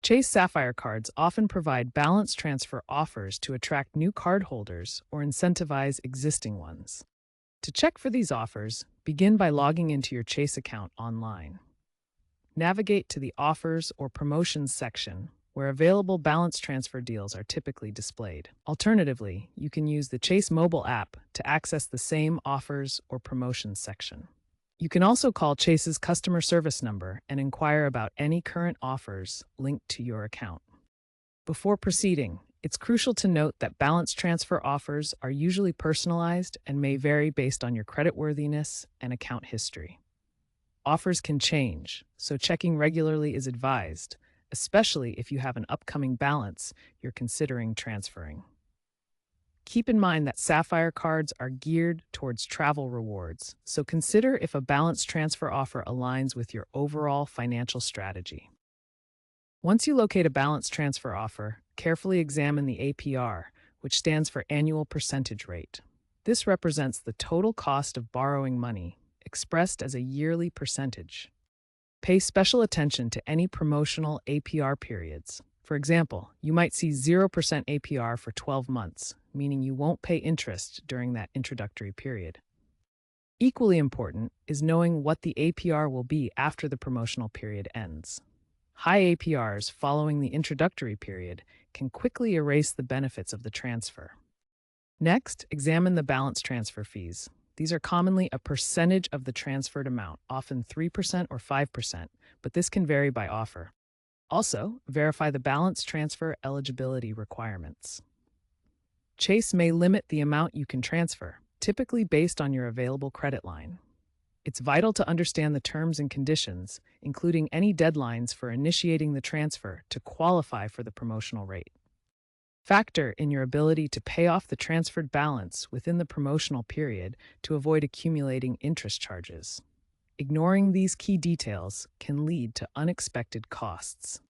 Chase Sapphire cards often provide balance transfer offers to attract new cardholders or incentivize existing ones. To check for these offers, begin by logging into your Chase account online. Navigate to the Offers or Promotions section, where available balance transfer deals are typically displayed. Alternatively, you can use the Chase mobile app to access the same Offers or Promotions section. You can also call Chase's customer service number and inquire about any current offers linked to your account. Before proceeding, it's crucial to note that balance transfer offers are usually personalized and may vary based on your creditworthiness and account history. Offers can change, so checking regularly is advised, especially if you have an upcoming balance you're considering transferring. Keep in mind that Sapphire cards are geared towards travel rewards, so consider if a balance transfer offer aligns with your overall financial strategy. Once you locate a balance transfer offer, carefully examine the APR, which stands for annual percentage rate. This represents the total cost of borrowing money, expressed as a yearly percentage. Pay special attention to any promotional APR periods. For example, you might see 0% APR for 12 months, meaning you won't pay interest during that introductory period. Equally important is knowing what the APR will be after the promotional period ends. High APRs following the introductory period can quickly erase the benefits of the transfer. Next, examine the balance transfer fees. These are commonly a percentage of the transferred amount, often 3% or 5%, but this can vary by offer. Also, verify the balance transfer eligibility requirements. Chase may limit the amount you can transfer, typically based on your available credit line. It's vital to understand the terms and conditions, including any deadlines for initiating the transfer to qualify for the promotional rate. Factor in your ability to pay off the transferred balance within the promotional period to avoid accumulating interest charges. Ignoring these key details can lead to unexpected costs.